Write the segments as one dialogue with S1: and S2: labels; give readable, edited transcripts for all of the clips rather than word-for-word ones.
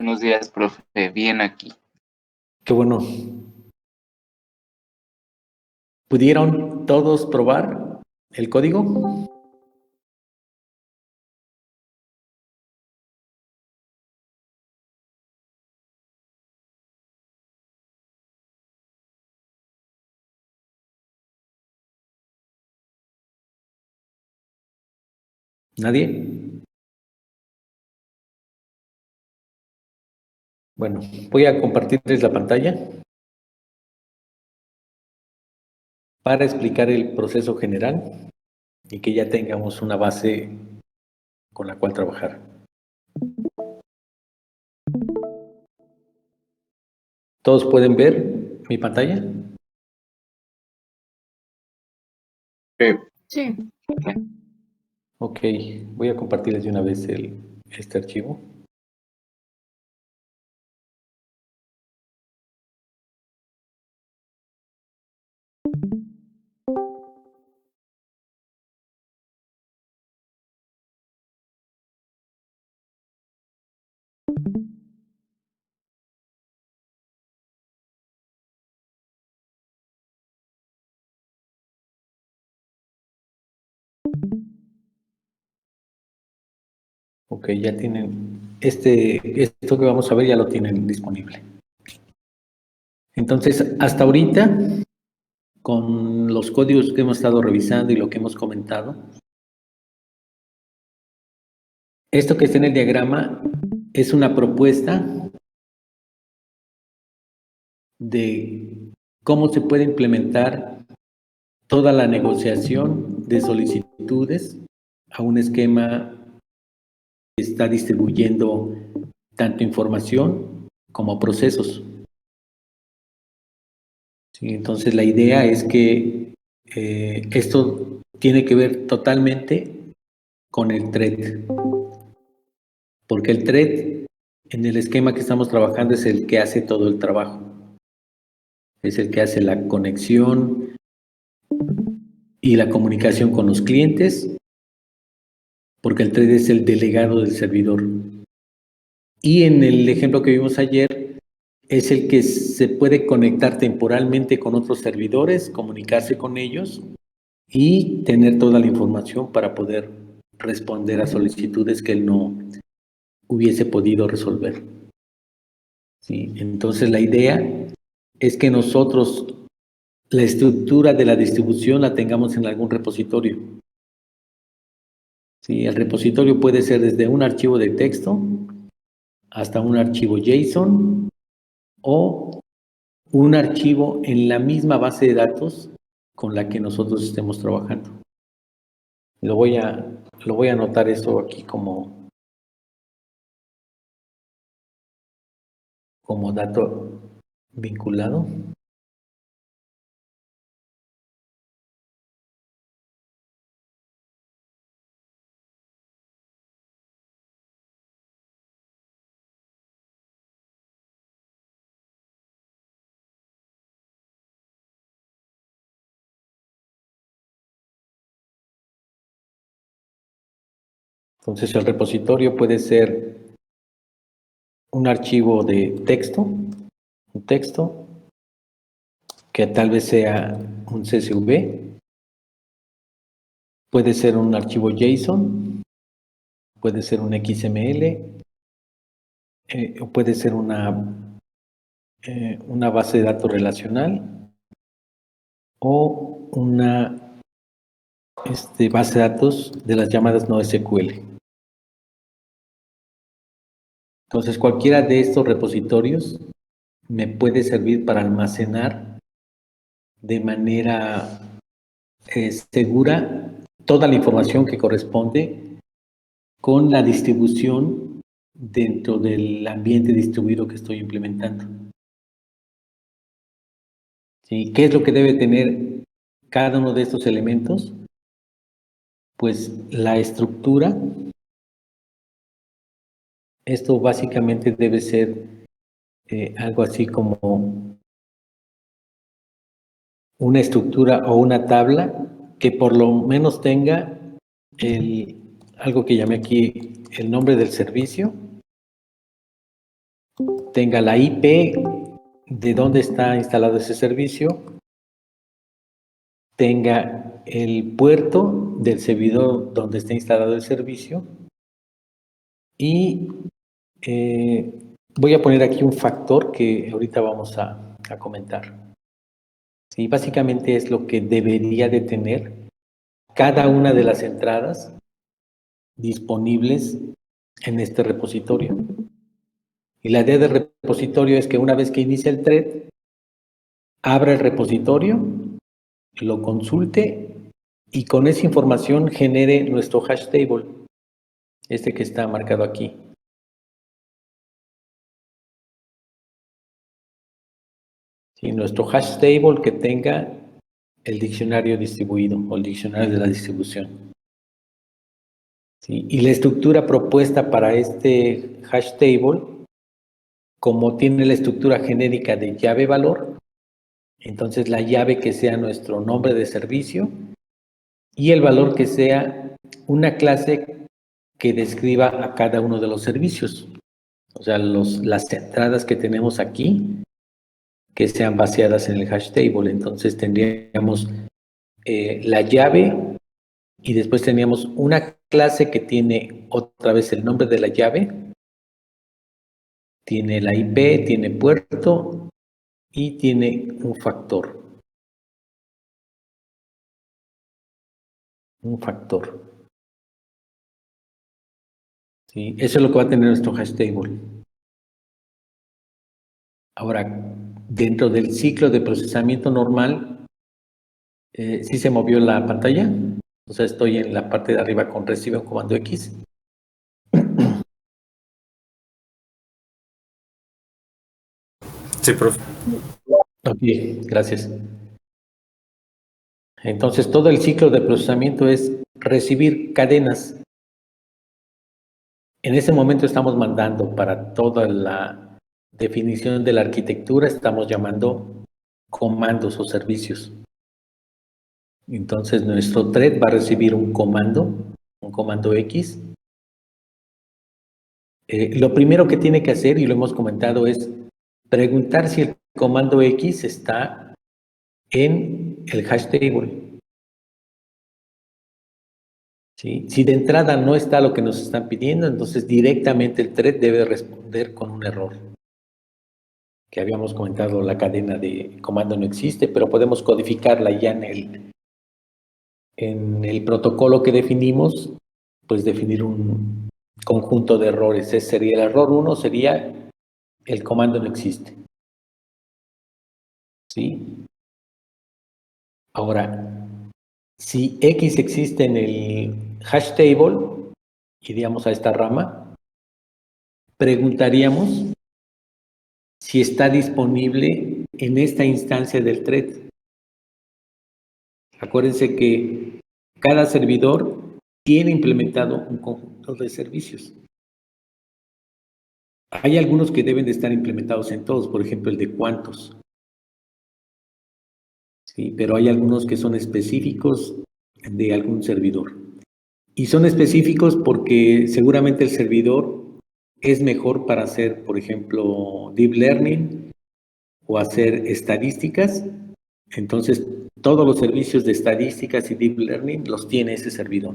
S1: Buenos días, profe. Bien aquí.
S2: Qué bueno. ¿Pudieron todos probar el código? ¿Nadie? Bueno, voy a compartirles la pantalla para explicar el proceso general y que ya tengamos una base con la cual trabajar. ¿Todos pueden ver mi pantalla?
S3: Sí.
S2: Ok, voy a compartirles de una vez este archivo. Ok, ya tienen, esto que vamos a ver ya lo tienen disponible. Entonces, hasta ahorita, con los códigos que hemos estado revisando y lo que hemos comentado, esto que está en el diagrama es una propuesta de cómo se puede implementar toda la negociación de solicitudes a un esquema que está distribuyendo tanto información como procesos. Sí, entonces la idea es que esto tiene que ver totalmente con el thread, porque el thread en el esquema que estamos trabajando es el que hace todo el trabajo, es el que hace la conexión y la comunicación con los clientes, porque el thread es el delegado del servidor. Y en el ejemplo que vimos ayer, es el que se puede conectar temporalmente con otros servidores, comunicarse con ellos y tener toda la información para poder responder a solicitudes que él no hubiese podido resolver. ¿Sí? Entonces la idea es que nosotros la estructura de la distribución la tengamos en algún repositorio. ¿Sí? El repositorio puede ser desde un archivo de texto hasta un archivo JSON o un archivo en la misma base de datos con la que nosotros estemos trabajando. Lo voy a anotar eso aquí como dato vinculado. Entonces el repositorio puede ser un archivo de texto, un texto que tal vez sea un CSV, puede ser un archivo JSON, puede ser un XML, o puede ser una base de datos relacional o una base de datos de las llamadas NoSQL. Entonces, cualquiera de estos repositorios me puede servir para almacenar de manera segura toda la información que corresponde con la distribución dentro del ambiente distribuido que estoy implementando. ¿Sí? ¿Qué es lo que debe tener cada uno de estos elementos? Pues la estructura. Esto básicamente debe ser algo así como una estructura o una tabla que por lo menos tenga algo que llamé aquí el nombre del servicio, tenga la IP de dónde está instalado ese servicio, tenga el puerto del servidor donde está instalado el servicio y voy a poner aquí un factor que ahorita vamos a comentar. Sí, básicamente es lo que debería de tener cada una de las entradas disponibles en este repositorio. Y la idea del repositorio es que una vez que inicia el thread, abra el repositorio, lo consulte y con esa información genere nuestro hash table, este que está marcado aquí. Sí, nuestro hash table que tenga el diccionario distribuido o el diccionario de la distribución. Sí, y la estructura propuesta para este hash table, como tiene la estructura genérica de llave valor, entonces la llave que sea nuestro nombre de servicio y el valor que sea una clase que describa a cada uno de los servicios. O sea, las entradas que tenemos aquí, que sean vaciadas en el hash table. Entonces tendríamos la llave y después teníamos una clase que tiene otra vez el nombre de la llave, tiene la IP, tiene puerto y tiene un factor. Un factor. ¿Sí? Eso es lo que va a tener nuestro hash table. Ahora, dentro del ciclo de procesamiento normal, ¿sí se movió la pantalla? O sea, estoy en la parte de arriba con recibe un comando X.
S3: Sí, profe.
S2: Ok, gracias. Entonces, todo el ciclo de procesamiento es recibir cadenas. En ese momento estamos mandando para toda la definición de la arquitectura, estamos llamando comandos o servicios. Entonces, nuestro thread va a recibir un comando X. Lo primero que tiene que hacer, y lo hemos comentado, es preguntar si el comando X está en el hash table. ¿Sí? Si de entrada no está lo que nos están pidiendo, entonces directamente el thread debe responder con un error. Que habíamos comentado, la cadena de comando no existe, pero podemos codificarla ya en el protocolo que definimos, pues definir un conjunto de errores. Ese sería el error 1, sería el comando no existe. ¿Sí? Ahora, si X existe en el hash table, iríamos a esta rama, preguntaríamos si está disponible en esta instancia del thread. Acuérdense que cada servidor tiene implementado un conjunto de servicios. Hay algunos que deben de estar implementados en todos, por ejemplo, el de cuantos. Sí, pero hay algunos que son específicos de algún servidor. Y son específicos porque seguramente el servidor es mejor para hacer, por ejemplo, deep learning o hacer estadísticas. Entonces, todos los servicios de estadísticas y deep learning los tiene ese servidor.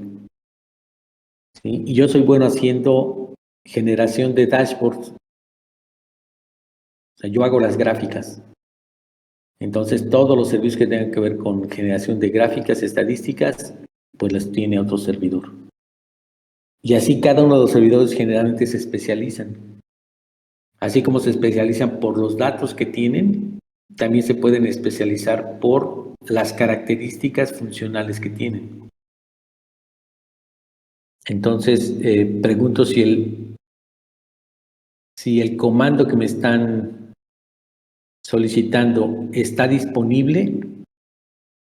S2: ¿Sí? Y yo soy bueno haciendo generación de dashboards. O sea, yo hago las gráficas. Entonces, todos los servicios que tengan que ver con generación de gráficas, estadísticas, pues las tiene otro servidor. Y así cada uno de los servidores generalmente se especializan. Así como se especializan por los datos que tienen, también se pueden especializar por las características funcionales que tienen. Entonces, pregunto si el comando que me están solicitando está disponible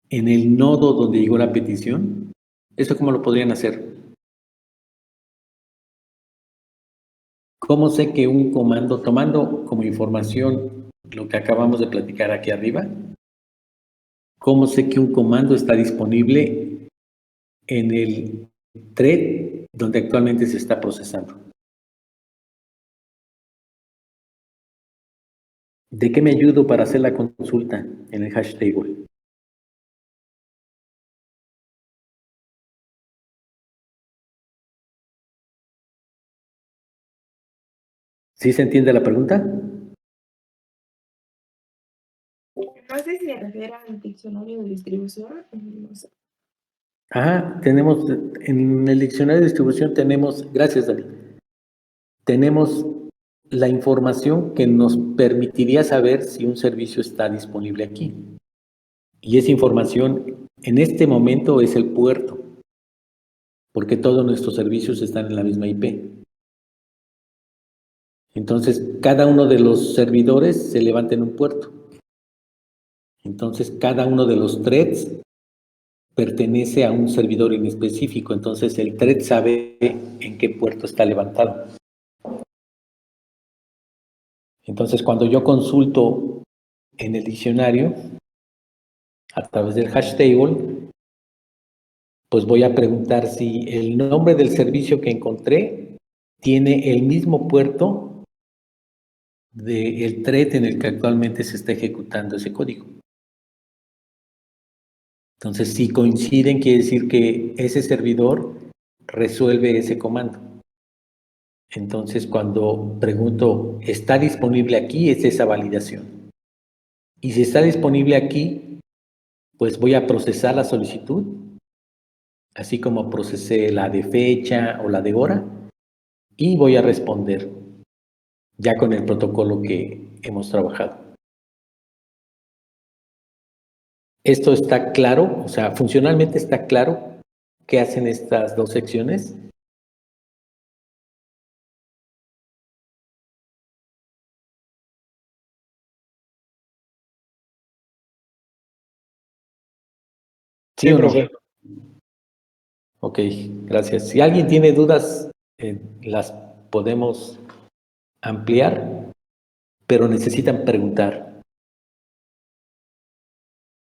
S2: en el nodo donde llegó la petición. ¿Eso cómo lo podrían hacer? ¿Cómo sé que un comando, tomando como información lo que acabamos de platicar aquí arriba, cómo sé que un comando está disponible en el thread donde actualmente se está procesando? ¿De qué me ayudo para hacer la consulta en el hash table? ¿Sí se entiende la pregunta?
S4: No sé si se refiere al diccionario de distribución. No sé.
S2: Tenemos, en el diccionario de distribución tenemos, gracias David, tenemos la información que nos permitiría saber si un servicio está disponible aquí. Y esa información en este momento es el puerto, porque todos nuestros servicios están en la misma IP. Entonces, cada uno de los servidores se levanta en un puerto. Entonces, cada uno de los threads pertenece a un servidor en específico. Entonces, el thread sabe en qué puerto está levantado. Entonces, cuando yo consulto en el diccionario, a través del hash table, pues voy a preguntar si el nombre del servicio que encontré tiene el mismo puerto del thread en el que actualmente se está ejecutando ese código. Entonces, si coinciden, quiere decir que ese servidor resuelve ese comando. Entonces, cuando pregunto, ¿está disponible aquí? Es esa validación. Y si está disponible aquí, pues voy a procesar la solicitud, así como procesé la de fecha o la de hora, y voy a responder ya con el protocolo que hemos trabajado. ¿Esto está claro? O sea, funcionalmente está claro qué hacen estas dos secciones. ¿Sí o no?
S3: profe.
S2: Ok, gracias. Si alguien tiene dudas, las podemos ampliar, pero necesitan preguntar.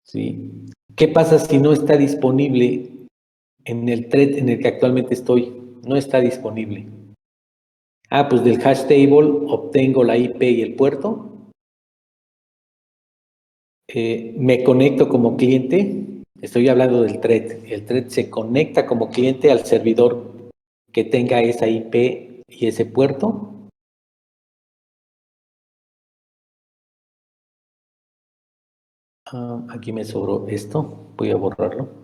S2: ¿Sí? ¿Qué pasa si no está disponible en el thread en el que actualmente estoy? No está disponible. Pues del hash table obtengo la IP y el puerto. Me conecto como cliente. Estoy hablando del thread. El thread se conecta como cliente al servidor que tenga esa IP y ese puerto. Aquí me sobró esto. Voy a borrarlo.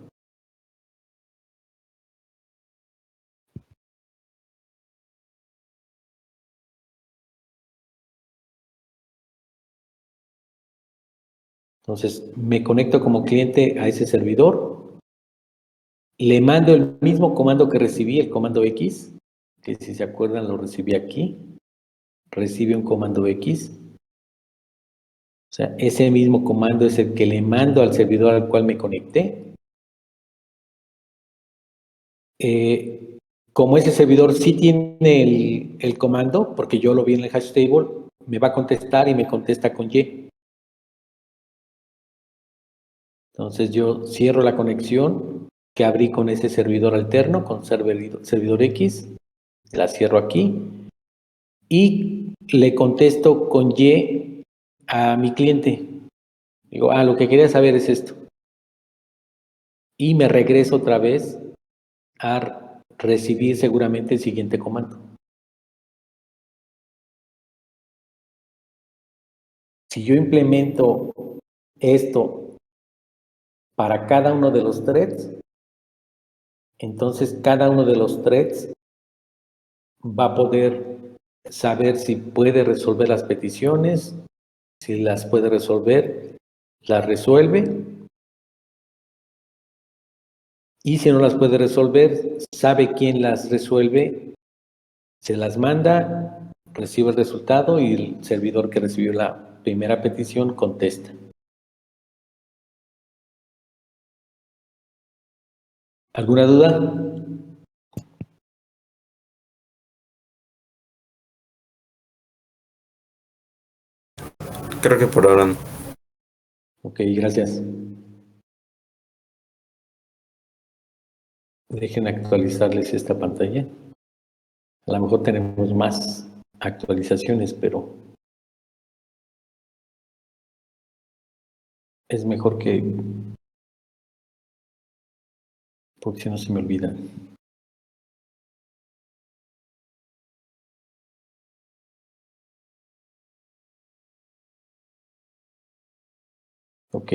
S2: Entonces, me conecto como cliente a ese servidor. Le mando el mismo comando que recibí, el comando X, que si se acuerdan lo recibí aquí. Recibe un comando X. O sea, ese mismo comando es el que le mando al servidor al cual me conecté. Como ese servidor sí tiene el comando, porque yo lo vi en el hash table, me va a contestar y me contesta con Y. Entonces yo cierro la conexión que abrí con ese servidor alterno, con servidor X, la cierro aquí y le contesto con Y a mi cliente. Digo, lo que quería saber es esto. Y me regreso otra vez a recibir seguramente el siguiente comando. Si yo implemento esto para cada uno de los threads, entonces cada uno de los threads va a poder saber si puede resolver las peticiones, si las puede resolver, las resuelve, y si no las puede resolver, sabe quién las resuelve, se las manda, recibe el resultado y el servidor que recibió la primera petición contesta. ¿Alguna duda?
S3: Creo que por ahora no.
S2: Ok, gracias. Dejen actualizarles esta pantalla. A lo mejor tenemos más actualizaciones, pero es mejor que, porque si no se me olvida. Ok,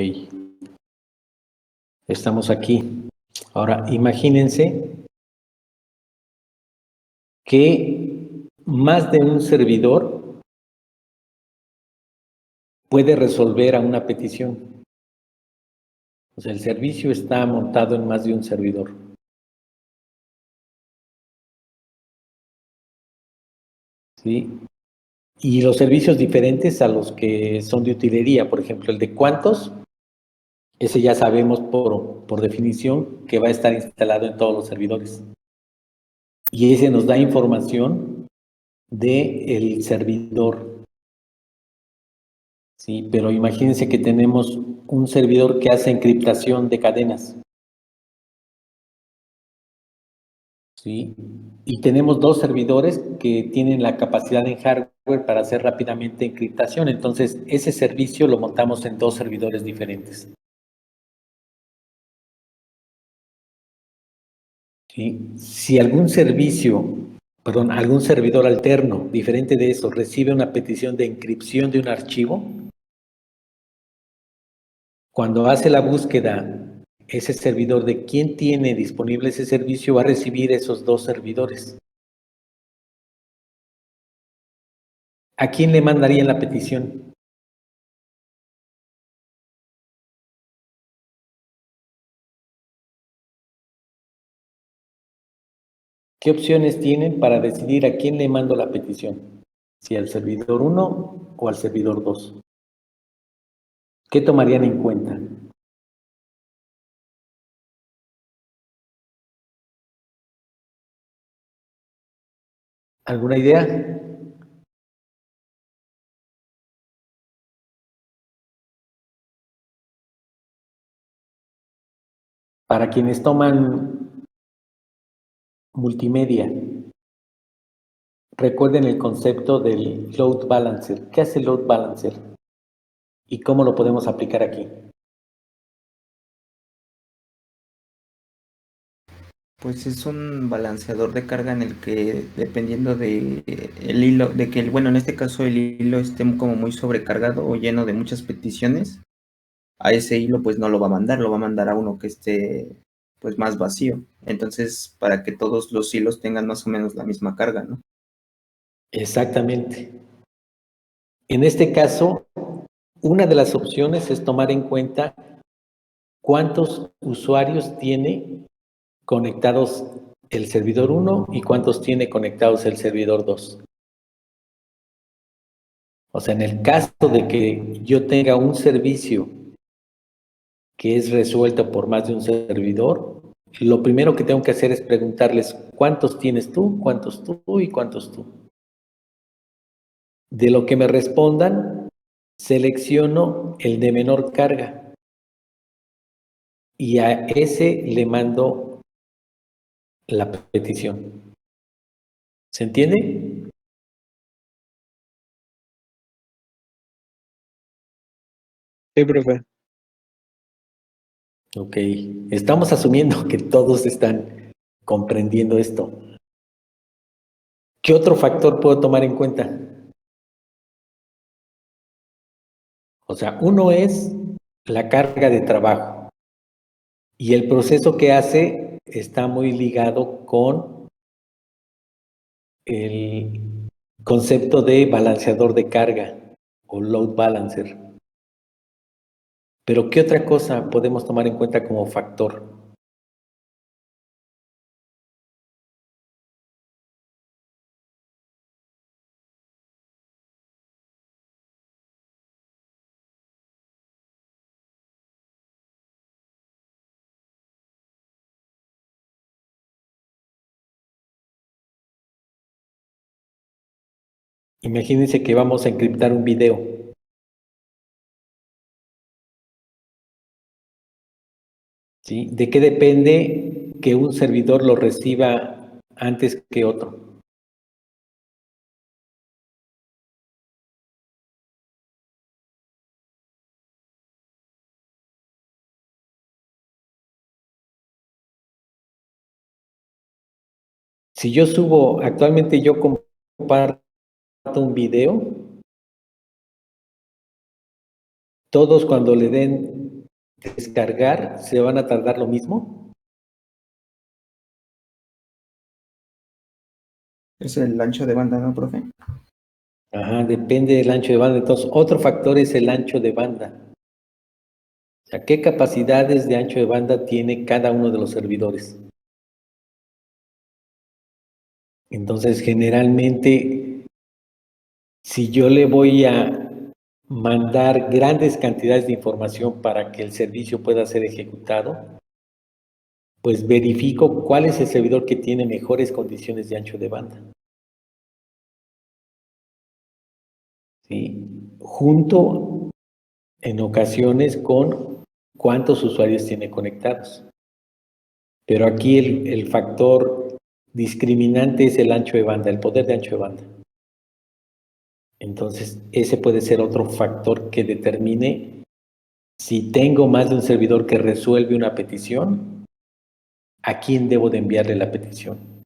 S2: estamos aquí. Ahora, imagínense que más de un servidor puede resolver a una petición. O sea, el servicio está montado en más de un servidor. ¿Sí? Y los servicios diferentes a los que son de utilería, por ejemplo, el de cuántos, ese ya sabemos por definición que va a estar instalado en todos los servidores. Y ese nos da información del servidor. Sí, pero imagínense que tenemos un servidor que hace encriptación de cadenas. ¿Sí? Y tenemos dos servidores que tienen la capacidad en hardware para hacer rápidamente encriptación. Entonces, ese servicio lo montamos en dos servidores diferentes. ¿Sí? Si algún algún servidor alterno diferente de eso recibe una petición de encripción de un archivo, cuando hace la búsqueda, ese servidor de quién tiene disponible ese servicio va a recibir esos dos servidores. ¿A quién le mandarían la petición? ¿Qué opciones tienen para decidir a quién le mando la petición? Si al servidor 1 o al servidor 2. ¿Qué tomarían en cuenta? ¿Alguna idea? Para quienes toman multimedia, recuerden el concepto del load balancer. ¿Qué hace el load balancer? ¿Y cómo lo podemos aplicar aquí?
S5: Pues es un balanceador de carga en el que dependiendo de el hilo, de que bueno, en este caso el hilo esté como muy sobrecargado o lleno de muchas peticiones, a ese hilo pues no lo va a mandar, lo va a mandar a uno que esté pues más vacío. Entonces, para que todos los hilos tengan más o menos la misma carga, ¿no?
S2: Exactamente. En este caso, una de las opciones es tomar en cuenta cuántos usuarios tiene conectados el servidor 1 y cuántos tiene conectados el servidor 2. O sea, en el caso de que yo tenga un servicio que es resuelto por más de un servidor, lo primero que tengo que hacer es preguntarles cuántos tienes tú, cuántos tú y cuántos tú. De lo que me respondan, selecciono el de menor carga y a ese le mando la petición. ¿Se entiende?
S3: Sí, profe.
S2: Ok, estamos asumiendo que todos están comprendiendo esto. ¿Qué otro factor puedo tomar en cuenta? O sea, uno es la carga de trabajo y el proceso que hace está muy ligado con el concepto de balanceador de carga o load balancer. Pero ¿qué otra cosa podemos tomar en cuenta como factor? Imagínense que vamos a encriptar un video. ¿Sí? ¿De qué depende que un servidor lo reciba antes que otro? Si yo subo, actualmente yo comparto un video, todos cuando le den descargar, ¿se van a tardar lo mismo?
S5: Es el ancho de banda, ¿no, profe?
S2: Ajá, depende del ancho de banda. Entonces, otro factor es el ancho de banda. O sea, ¿qué capacidades de ancho de banda tiene cada uno de los servidores? Entonces, generalmente, si yo le voy a mandar grandes cantidades de información para que el servicio pueda ser ejecutado, pues verifico cuál es el servidor que tiene mejores condiciones de ancho de banda. ¿Sí? Junto en ocasiones con cuántos usuarios tiene conectados. Pero aquí el factor discriminante es el ancho de banda, el poder de ancho de banda. Entonces, ese puede ser otro factor que determine si tengo más de un servidor que resuelve una petición, ¿a quién debo de enviarle la petición?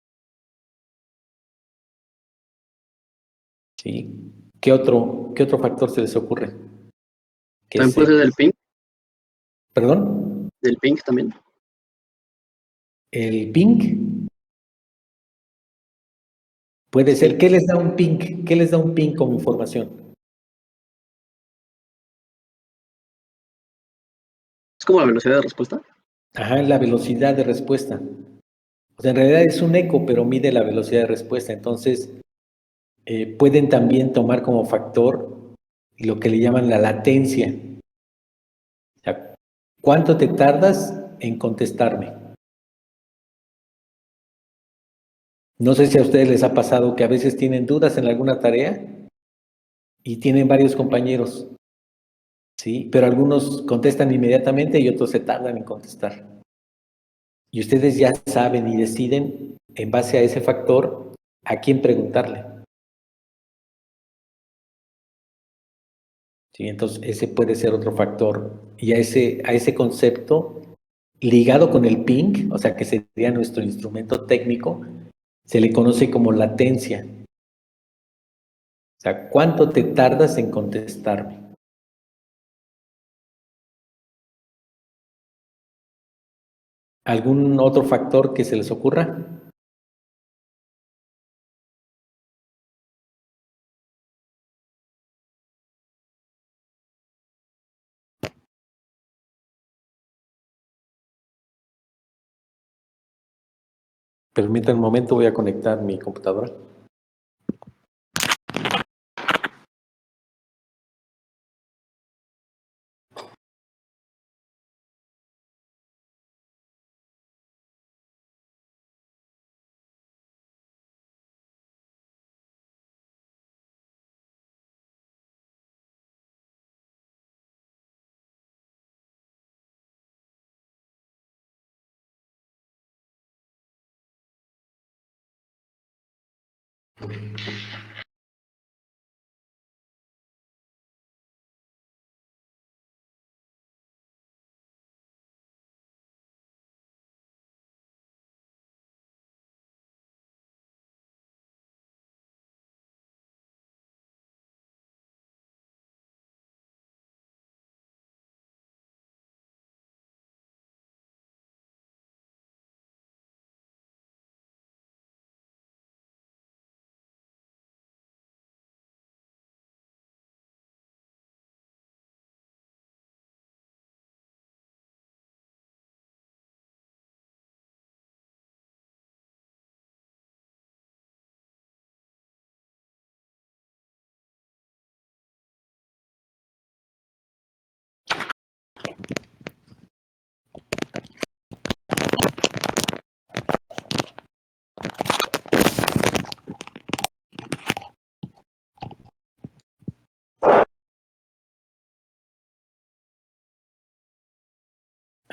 S2: ¿Sí? ¿Qué otro factor se les ocurre?
S6: También puede ser del ping,
S2: ¿Perdón?
S6: también.
S2: ¿El ping? Puede ser. ¿Qué les da un ping? ¿Qué les da un ping como información?
S6: Es como la velocidad de respuesta.
S2: Ajá, la velocidad de respuesta. O sea, en realidad es un eco, pero mide la velocidad de respuesta. Entonces, pueden también tomar como factor lo que le llaman la latencia. O sea, ¿cuánto te tardas en contestarme? No sé si a ustedes les ha pasado que a veces tienen dudas en alguna tarea y tienen varios compañeros, ¿sí? Pero algunos contestan inmediatamente y otros se tardan en contestar. Y ustedes ya saben y deciden, en base a ese factor, a quién preguntarle. ¿Sí? Entonces, ese puede ser otro factor. Y a ese concepto, ligado con el ping, o sea, que sería nuestro instrumento técnico, se le conoce como latencia. O sea, ¿cuánto te tardas en contestarme? ¿Algún otro factor que se les ocurra? Permítanme un momento, voy a conectar mi computadora.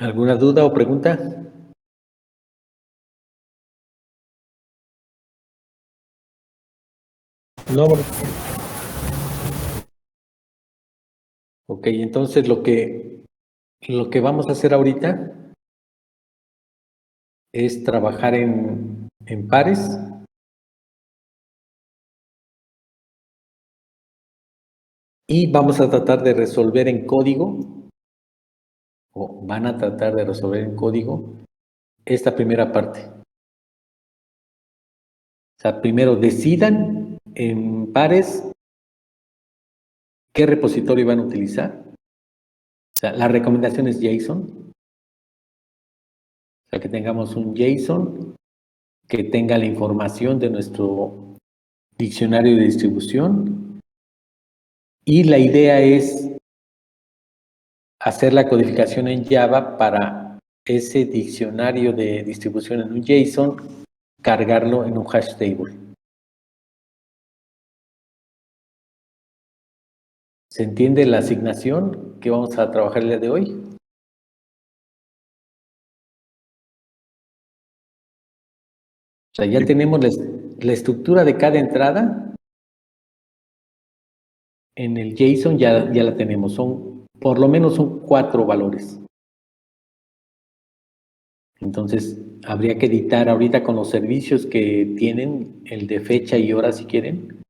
S2: ¿Alguna duda o pregunta?
S3: No, profe.
S2: Ok, entonces lo que vamos a hacer ahorita es trabajar en en pares. Y vamos a tratar de resolver en código, o van a tratar de resolver en código, esta primera parte. O sea, primero decidan en pares qué repositorio van a utilizar. O sea, la recomendación es JSON. O sea, que tengamos un JSON que tenga la información de nuestro diccionario de distribución. Y la idea es hacer la codificación en Java para ese diccionario de distribución en un JSON, cargarlo en un hash table. ¿Se entiende la asignación que vamos a trabajar el día de hoy? O sea, ya tenemos la estructura de cada entrada. En el JSON ya la tenemos. Por lo menos son 4 valores. Entonces, habría que editar ahorita con los servicios que tienen, el de fecha y hora si quieren.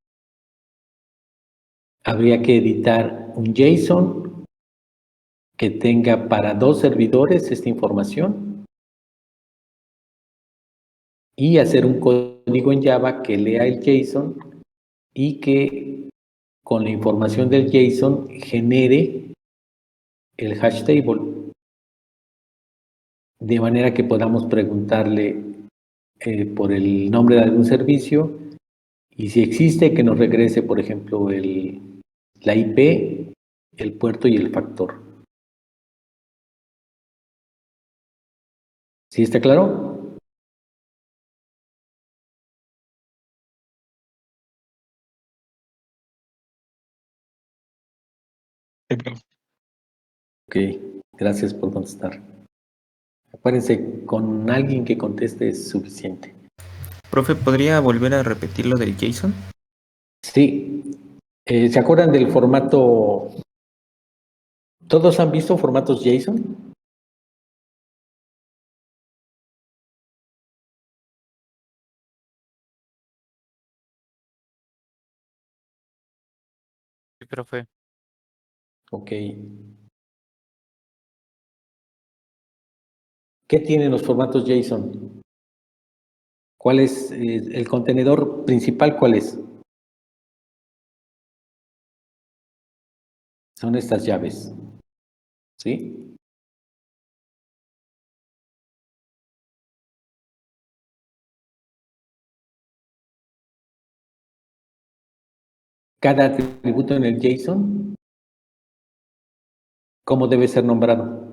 S2: Habría que editar un JSON que tenga para 2 servidores esta información y hacer un código en Java que lea el JSON y que con la información del JSON genere el hash table, de manera que podamos preguntarle por el nombre de algún servicio y si existe que nos regrese, por ejemplo, la IP, el puerto y el factor. ¿Sí está claro?
S3: Sí, profe.
S2: Ok, gracias por contestar. Acuérdense, con alguien que conteste es suficiente.
S5: Profe, ¿podría volver a repetir lo del JSON?
S2: Sí, ¿se acuerdan del formato? ¿Todos han visto formatos JSON?
S7: Sí, profe.
S2: Ok. ¿Qué tienen los formatos JSON? ¿Cuál es el contenedor principal? ¿Cuál es? Son estas llaves. ¿Sí? Cada atributo en el JSON, ¿cómo debe ser nombrado?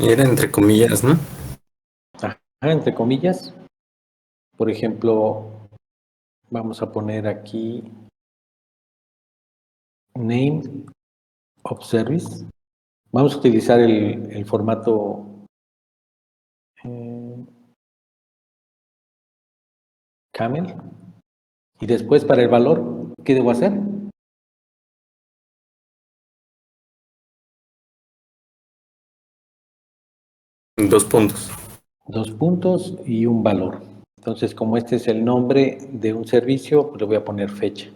S8: Era entre comillas, ¿no?
S2: Ajá, entre comillas. Por ejemplo, vamos a poner aquí name of service. Vamos a utilizar el formato camel. Y después para el valor, ¿qué debo hacer?
S8: Dos puntos.
S2: 2 puntos y un valor. Entonces, como este es el nombre de un servicio, le voy a poner fecha.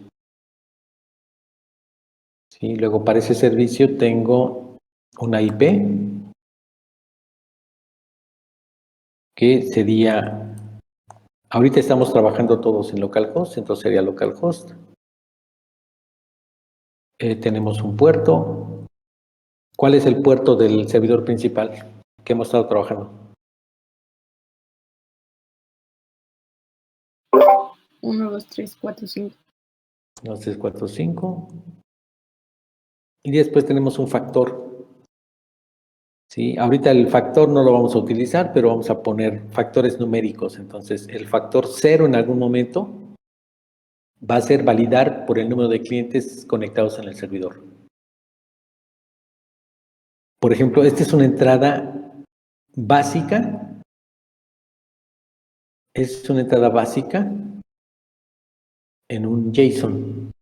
S2: ¿Sí? Luego para ese servicio tengo una IP que sería, ahorita estamos trabajando todos en localhost, entonces sería localhost. Tenemos un puerto. ¿Cuál es el puerto del servidor principal que hemos estado trabajando?
S4: 1, 2, 3, 4, 5.
S2: 2, 3, 4, 5. Y después tenemos un factor. ¿Sí? Ahorita el factor no lo vamos a utilizar, pero vamos a poner factores numéricos. Entonces, el factor 0 en algún momento va a ser validar por el número de clientes conectados en el servidor. Por ejemplo, esta es una entrada básica. Es una entrada básica en un JSON.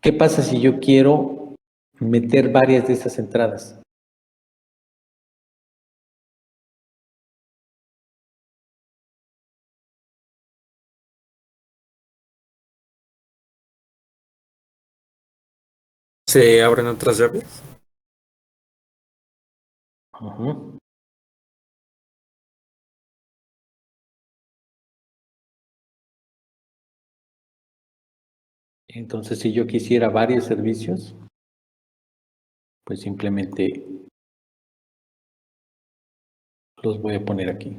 S2: ¿Qué pasa si yo quiero meter varias de esas entradas.
S8: ¿Se abren otras llaves?
S2: Ujú. Entonces, si yo quisiera varios servicios, pues simplemente los voy a poner aquí.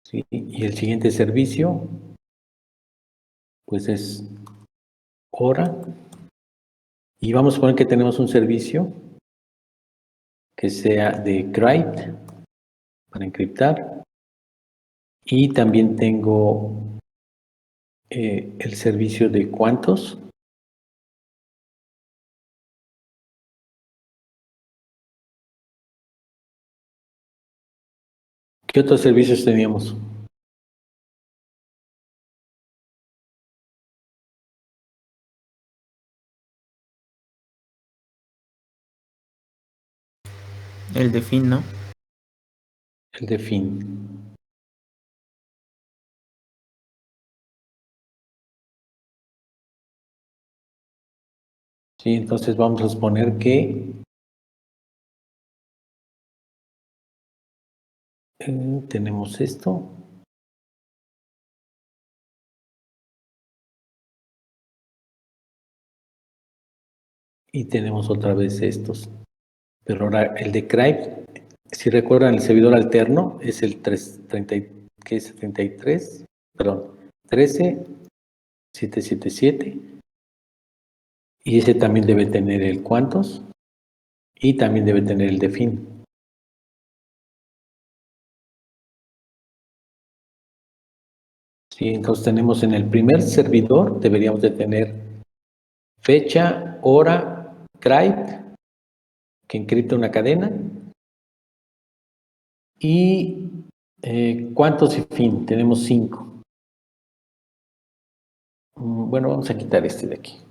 S2: ¿Sí? Y el siguiente servicio, pues es hora. Y vamos a poner que tenemos un servicio que sea de CRIPT para encriptar. Y también tengo el servicio de cuántos. ¿Qué otros servicios teníamos?
S5: El de fin, ¿no?
S2: El de fin. Sí, entonces vamos a suponer que tenemos esto. Y tenemos otra vez estos. Pero ahora el de CRIPT, si recuerdan, el servidor alterno es el 30, ¿qué es? 33, perdón, 13777. Y ese también debe tener el cuántos y también debe tener el de fin. Sí, entonces tenemos en el primer servidor, deberíamos de tener fecha, hora, CRIPT, que encripta una cadena, y cuántos y fin, tenemos 5. Bueno, vamos a quitar este de aquí.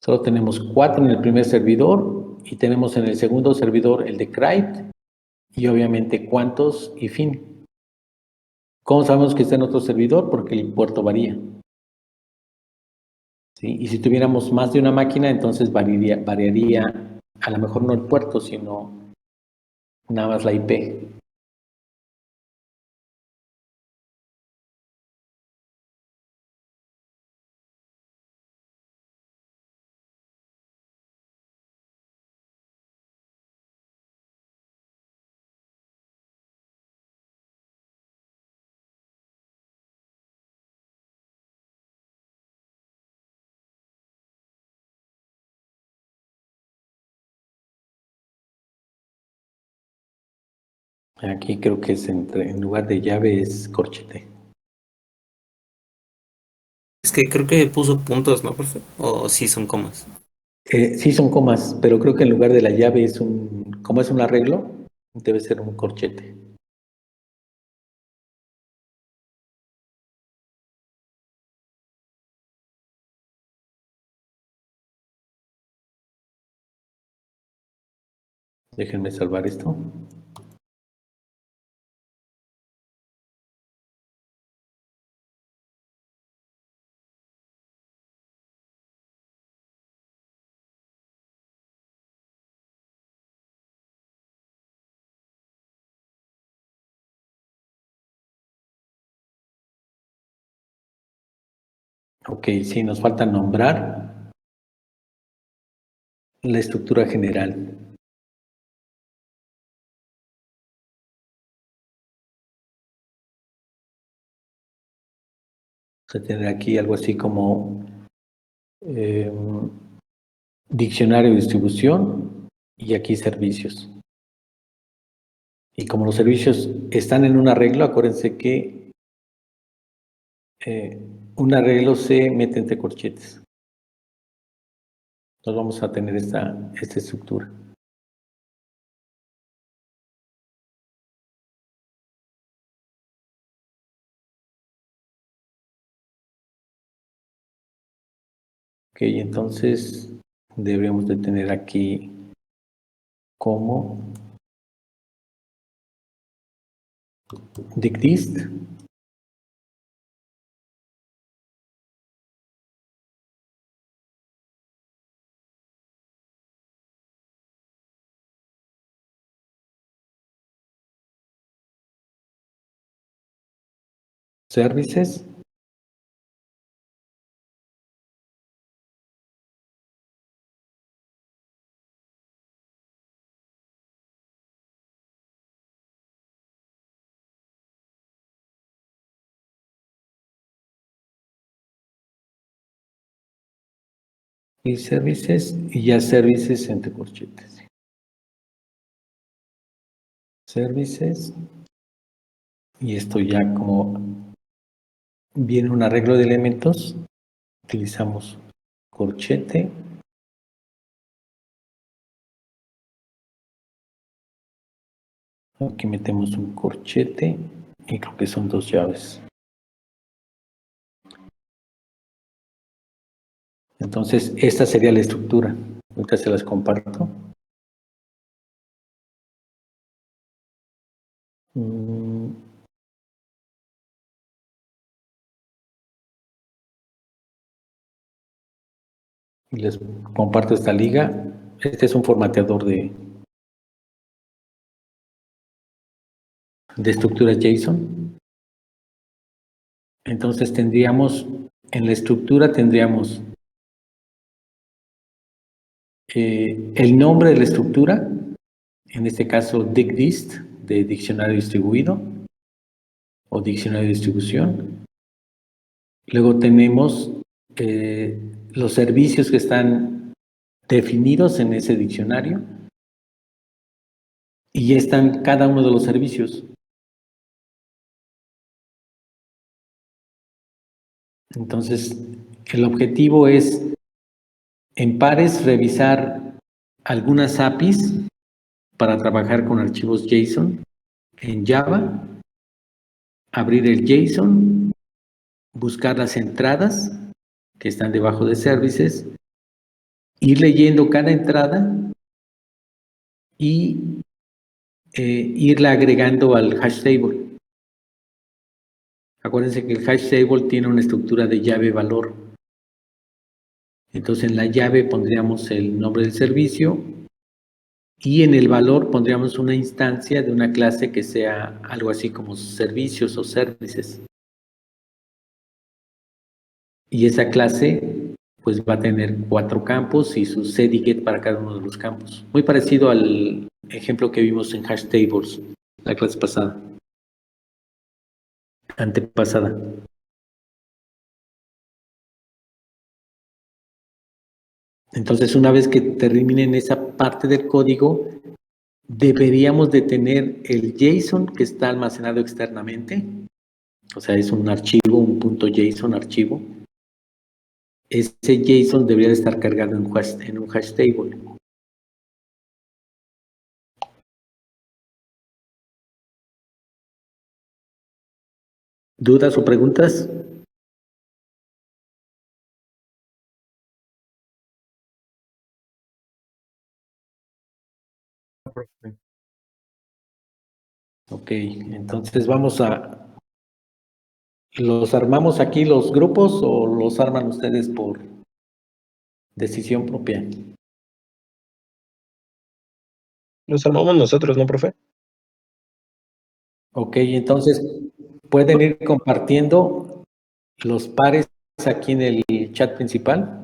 S2: Solo tenemos 4 en el primer servidor y tenemos en el segundo servidor el de CRIPT y obviamente cuántos y fin. ¿Cómo sabemos que está en otro servidor? Porque el puerto varía. ¿Sí? Y si tuviéramos más de una máquina, entonces variaría a lo mejor no el puerto, sino nada más la IP. Aquí creo que es en lugar de llave es corchete.
S8: Es que creo que puso puntos, ¿no, profe? O sí son comas.
S2: Sí son comas, pero creo que en lugar de la llave es como es un arreglo, debe ser un corchete. Déjenme salvar esto. Ok, sí, nos falta nombrar la estructura general. Vamos a tener aquí algo así como diccionario de distribución y aquí servicios. Y como los servicios están en un arreglo, acuérdense que un arreglo se mete entre corchetes. Entonces vamos a tener esta estructura. Ok, entonces deberíamos de tener aquí como dictist. Services. Y services, y ya services entre corchetes. Services, y esto ya como viene un arreglo de elementos, utilizamos corchete, aquí metemos un corchete y creo que son 2 llaves. Entonces, esta sería la estructura. Ahorita se las comparto. Y les comparto esta liga. Este es un formateador de estructuras JSON. Entonces tendríamos, en la estructura tendríamos el nombre de la estructura, en este caso dictdist, de diccionario distribuido o diccionario de distribución. Luego tenemos los servicios que están definidos en ese diccionario y ya están cada uno de los servicios. Entonces, el objetivo es en pares revisar algunas APIs para trabajar con archivos JSON en Java, abrir el JSON, buscar las entradas que están debajo de services, ir leyendo cada entrada y irla agregando al hash table. Acuérdense que el hash table tiene una estructura de llave valor. Entonces en la llave pondríamos el nombre del servicio y en el valor pondríamos una instancia de una clase que sea algo así como servicios o services. Y esa clase pues va a tener 4 campos y su set y get para cada uno de los campos. Muy parecido al ejemplo que vimos en hash tables la clase pasada. Antepasada. Entonces, una vez que terminen esa parte del código, deberíamos de tener el JSON que está almacenado externamente. O sea, es un archivo, un .json archivo. Ese JSON debería de estar cargado en un hash table. ¿Dudas o preguntas? Ok, entonces vamos a... ¿Los armamos aquí los grupos o los arman ustedes por decisión propia?
S3: Los armamos nosotros, ¿no, profe?
S2: Ok, entonces pueden ir compartiendo los pares aquí en el chat principal.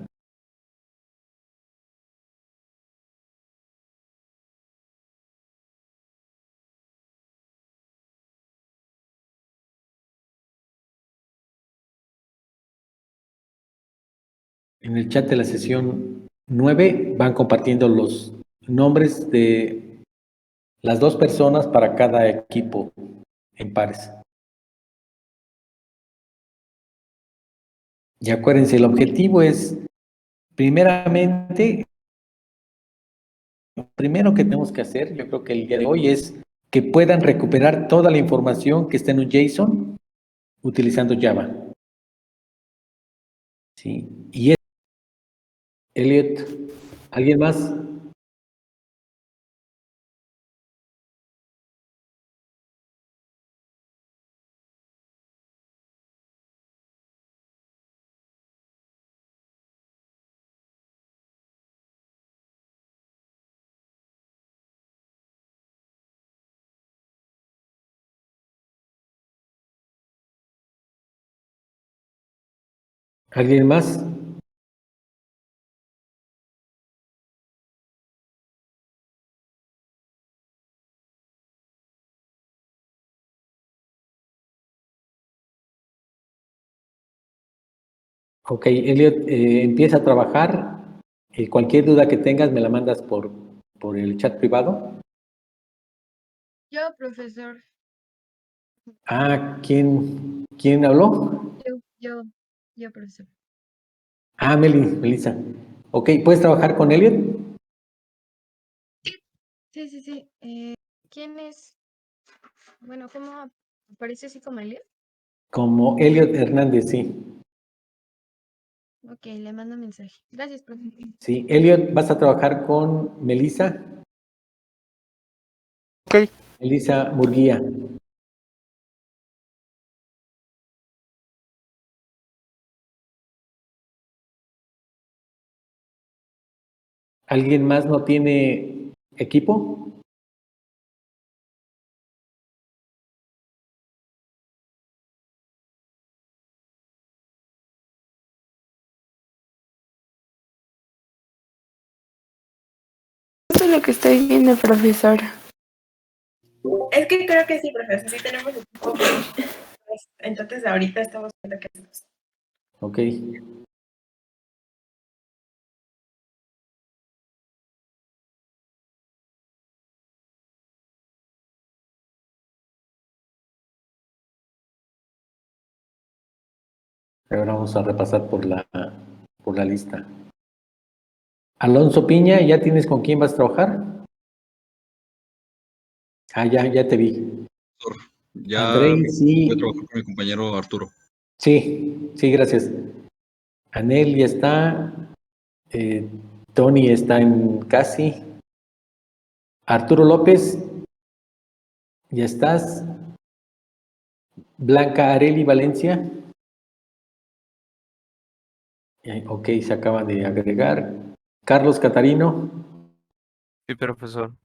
S2: En el chat de la sesión 9 van compartiendo los nombres de las 2 personas para cada equipo en pares. Y acuérdense, el objetivo es, primeramente, lo primero que tenemos que hacer, yo creo que el día de hoy, es que puedan recuperar toda la información que está en un JSON utilizando Java. ¿Sí? Y Elliot, ¿alguien más? ¿Alguien más? Ok, Elliot, empieza a trabajar. Cualquier duda que tengas me la mandas por el chat privado.
S7: Yo, profesor,
S2: ¿Quién habló?
S7: yo, profesor.
S2: Melissa. Ok, ¿puedes trabajar con Elliot?
S7: Sí. ¿Quién es? Bueno, ¿cómo aparece así como Elliot?
S2: Como Elliot Hernández, sí.
S7: Ok, le mando mensaje. Gracias, profesor.
S2: Sí, Elliot, vas a trabajar con Melissa.
S9: Ok.
S2: Melissa Murguía. ¿Alguien más no tiene equipo?
S9: Eso es lo que estoy viendo, profesor.
S4: Es que creo que sí, profesor, sí tenemos equipo. Entonces ahorita estamos viendo qué hacemos.
S2: Ok. Ahora vamos a repasar por la lista. Alonso Piña, ¿ya tienes con quién vas a trabajar? Ya te vi.
S10: Ya
S2: Andrei,
S10: voy a
S2: sí.
S10: trabajar con mi compañero Arturo.
S2: Sí, gracias. Anel ya está. Tony está en casi. Arturo López, ya estás. Blanca Areli Valencia. Ok, se acaba de agregar. Carlos Catarino.
S9: Sí, profesor.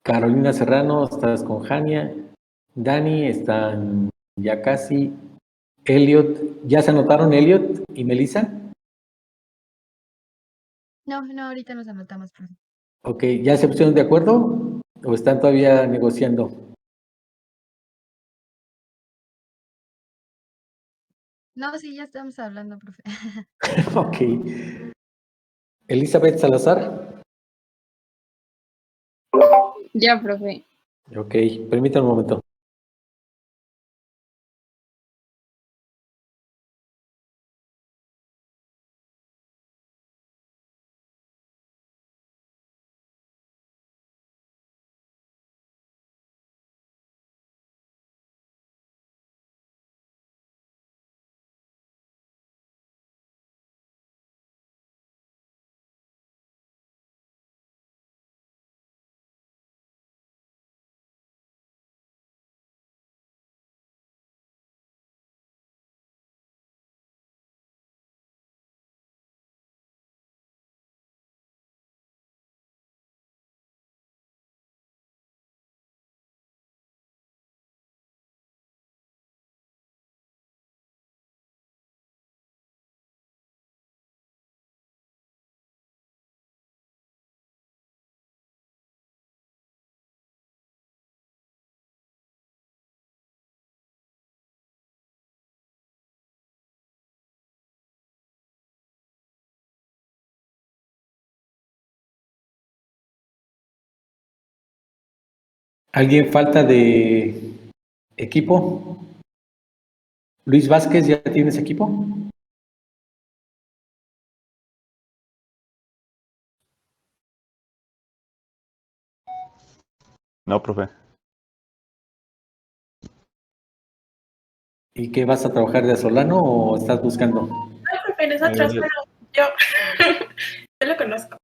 S2: Carolina Serrano, estás con Jania. Dani, están ya casi. Elliot, ¿ya se anotaron Elliot y Melissa?
S7: No, ahorita nos anotamos, profesor.
S2: Ok, ¿ya se pusieron de acuerdo o están todavía negociando?
S7: No, sí, ya estamos hablando, profe.
S2: Ok. Elizabeth Salazar.
S9: Ya, profe.
S2: Ok, permítame un momento. ¿Alguien falta de equipo? Luis Vázquez, ¿ya tienes equipo?
S11: No, profe.
S2: ¿Y qué vas a trabajar de Solano o estás buscando?
S4: profe, nosotros, bueno, yo, yo lo conozco.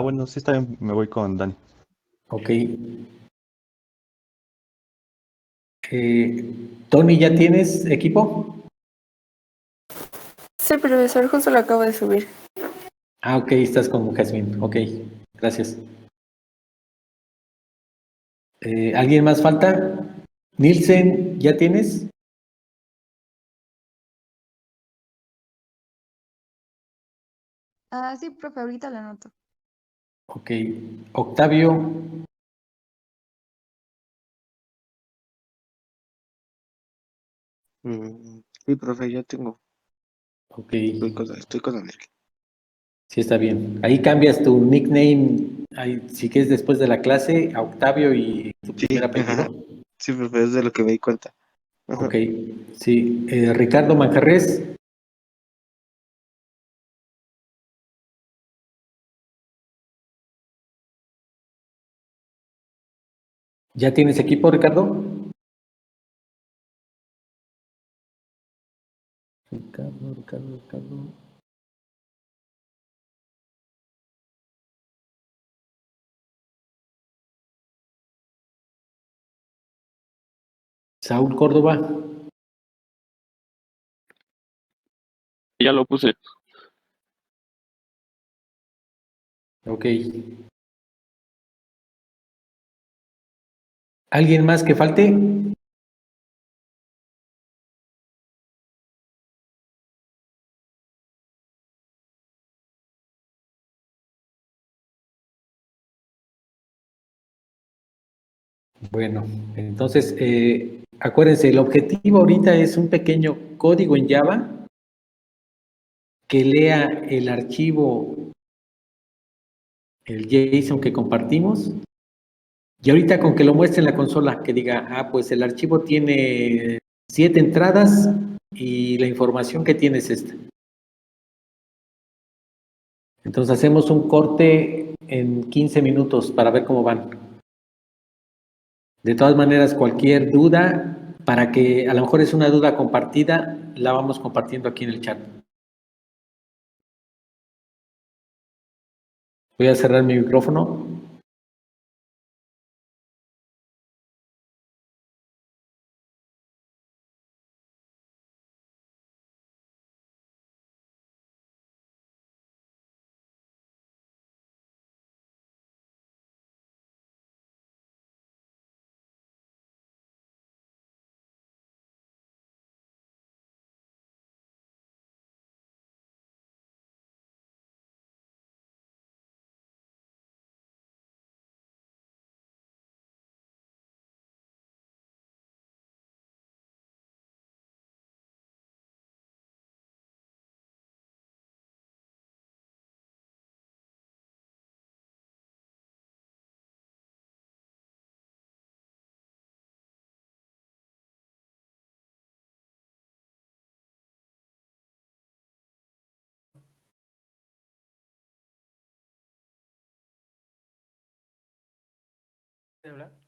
S11: Bueno, sí está bien, me voy con Dani.
S2: Ok. Tony, ¿ya tienes equipo?
S9: Sí, profesor, justo lo acabo de subir.
S2: Ok, estás con Jazmín. Ok, gracias. ¿Alguien más falta? Nielsen, ¿ya tienes?
S7: Sí, profe, ahorita lo anoto.
S2: Ok. Octavio,
S12: Sí, profe, ya tengo.
S2: ok,
S12: Estoy con Daniel.
S2: sí está bien. Ahí cambias tu nickname, ahí, si quieres después de la clase, a Octavio y tu primer
S12: Sí, ajá.
S2: apellido.
S12: Sí, profe, es de lo que me di cuenta. Ajá.
S2: Ok, sí. Ricardo Manjarres, ¿ya tienes equipo, Ricardo? Ricardo. Saúl Córdoba,
S13: Ya lo puse.
S2: ok. ¿Alguien más que falte? Bueno, entonces, acuérdense, el objetivo ahorita es un pequeño código en Java que lea el archivo, el JSON que compartimos, y ahorita con que lo muestre en la consola, que diga, pues el archivo tiene 7 entradas y la información que tiene es esta. Entonces hacemos un corte en 15 minutos para ver cómo van. De todas maneras, cualquier duda, para que a lo mejor es una duda compartida, la vamos compartiendo aquí en el chat. Voy a cerrar mi micrófono. ¿Hablar?